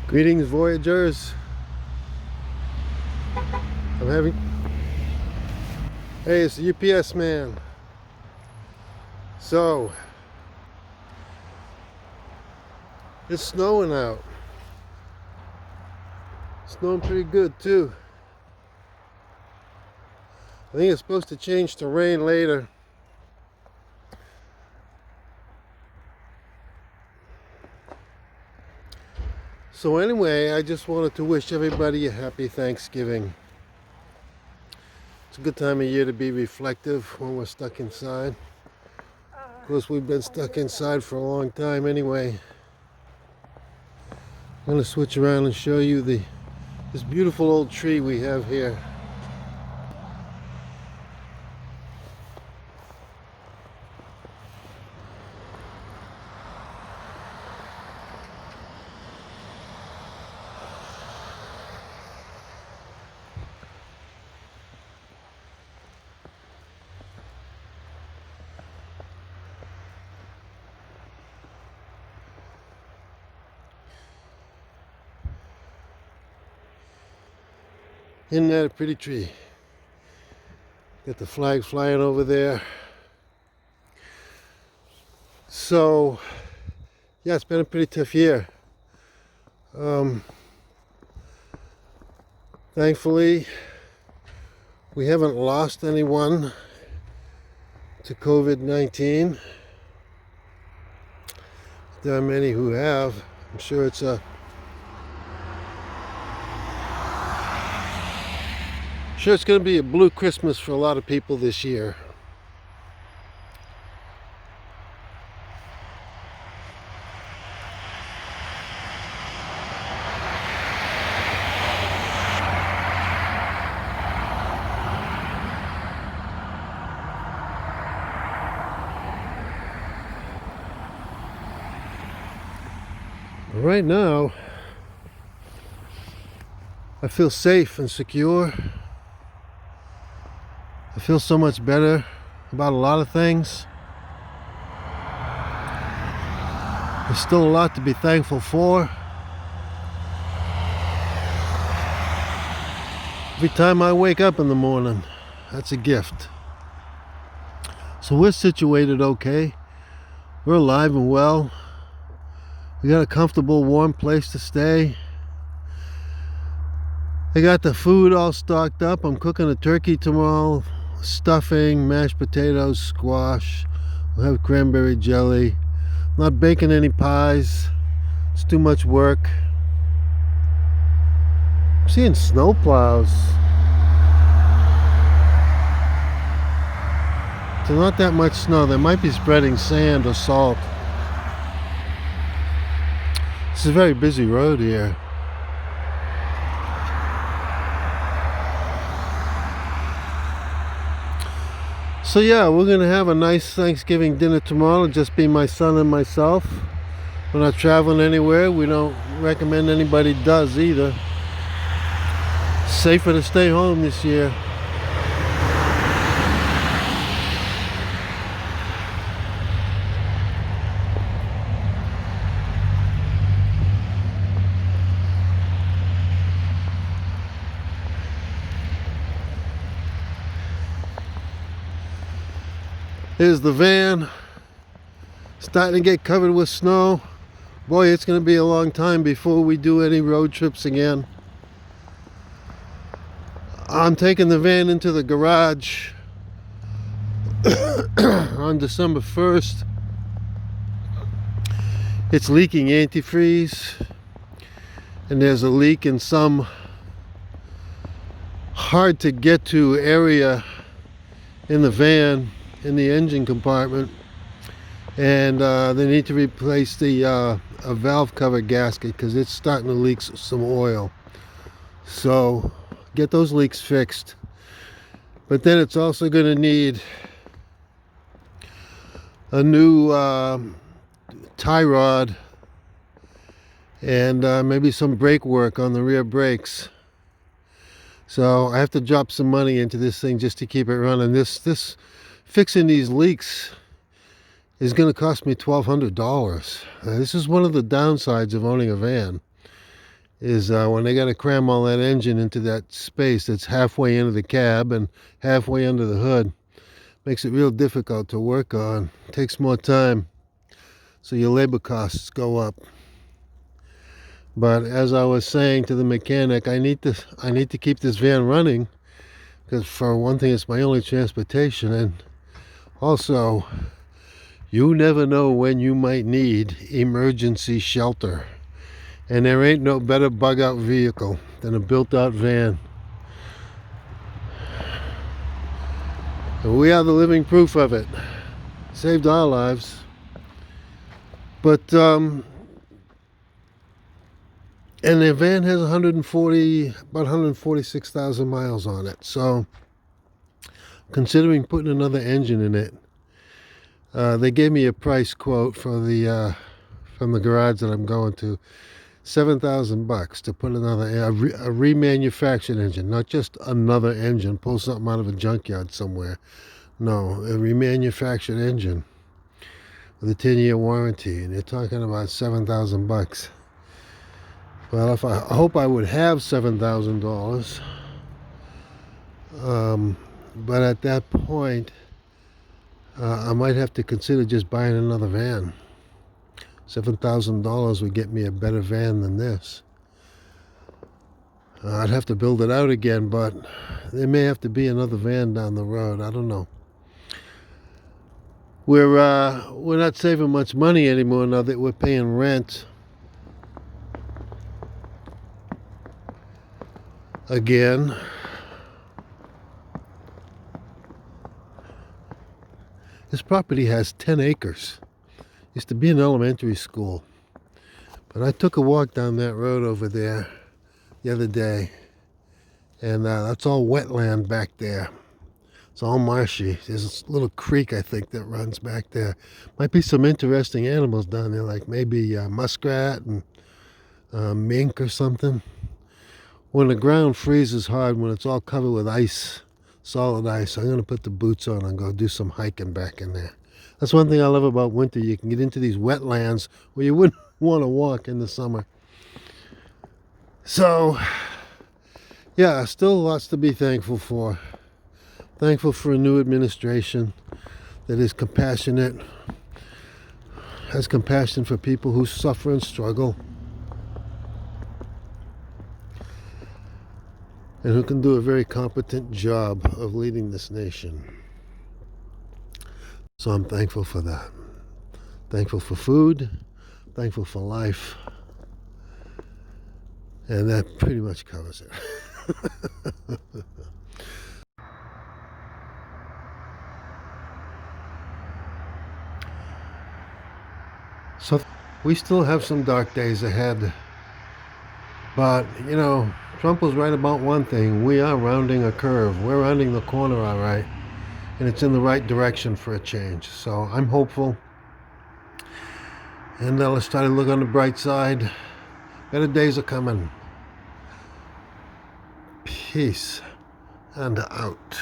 Greetings, Voyagers. I'm having. Hey, it's the UPS man. So, it's snowing out. Snowing pretty good, too. I think it's supposed to change to rain later. So anyway, I just wanted to wish everybody a happy Thanksgiving. It's a good time of year to be reflective when we're stuck inside. Of course, we've been stuck inside for a long time anyway. I'm going to switch around and show you this beautiful old tree we have here. Isn't that a pretty tree? Got the flag flying over there. So, yeah, it's been a pretty tough year. Thankfully, we haven't lost anyone to COVID-19. There are many who have. I'm sure it's going to be a blue Christmas for a lot of people this year. Right now, I feel safe and secure. I feel so much better about a lot of things. There's still a lot to be thankful for. Every time I wake up in the morning, that's a gift. So we're situated okay. We're alive and well. We got a comfortable, warm place to stay. I got the food all stocked up. I'm cooking a turkey tomorrow. Stuffing, mashed potatoes, squash. We'll have cranberry jelly. I'm not baking any pies. It's too much work. I'm seeing snow plows. There's not that much snow. They might be spreading sand or salt. This is a very busy road here. So yeah, we're going to have a nice Thanksgiving dinner tomorrow. It'll just be my son and myself. We're not traveling anywhere. We don't recommend anybody does either. It's safer to stay home this year. Here's the van, starting to get covered with snow. Boy, it's going to be a long time before we do any road trips again. I'm taking the van into the garage on December 1st. It's leaking antifreeze, and there's a leak in some hard to get to area in the van, in the engine compartment, and they need to replace the a valve cover gasket because it's starting to leak some oil. So get those leaks fixed. But then it's also going to need a new tie rod and maybe some brake work on the rear brakes. So I have to drop some money into this thing just to keep it running. This fixing these leaks is going to cost me $1,200. This is one of the downsides of owning a van. is when they got to cram all that engine into that space that's halfway into the cab and halfway under the hood. Makes it real difficult to work on. Takes more time, so your labor costs go up. But as I was saying to the mechanic, I need to keep this van running, because for one thing, it's my only transportation, and also, you never know when you might need emergency shelter. And there ain't no better bug out vehicle than a built out van. And we are the living proof of it. Saved our lives. But and the van has about 146,000 miles on it. So considering putting another engine in it, they gave me a price quote for the from the garage that I'm going to. $7,000 to put another a remanufactured engine, not just another engine, pull something out of a junkyard somewhere. No, a remanufactured engine with a 10-year warranty, and you're talking about $7,000. Well, if I hope I would have $7,000, but at that point, I might have to consider just buying another van. $7,000 would get me a better van than this. I'd have to build it out again, but there may have to be another van down the road. I don't know. We're not saving much money anymore now that we're paying rent again. This property has 10 acres. Used to be an elementary school. But I took a walk down that road over there the other day, and that's all wetland back there. It's all marshy. There's a little creek, I think, that runs back there. Might be some interesting animals down there, like maybe muskrat and mink or something. When the ground freezes hard, when it's all covered with ice, solid ice, I'm going to put the boots on and go do some hiking back in there. That's one thing I love about winter. You can get into these wetlands where you wouldn't want to walk in the summer. So, yeah, still lots to be thankful for. Thankful for a new administration that is compassionate, has compassion for people who suffer and struggle, and who can do a very competent job of leading this nation. So I'm thankful for that. Thankful for food, thankful for life, and that pretty much covers it. So we still have some dark days ahead, but you know, Trump was right about one thing. We are rounding a curve. We're rounding the corner, all right, and it's in the right direction for a change. So I'm hopeful, and let's try to look on the bright side. Better days are coming. Peace and out.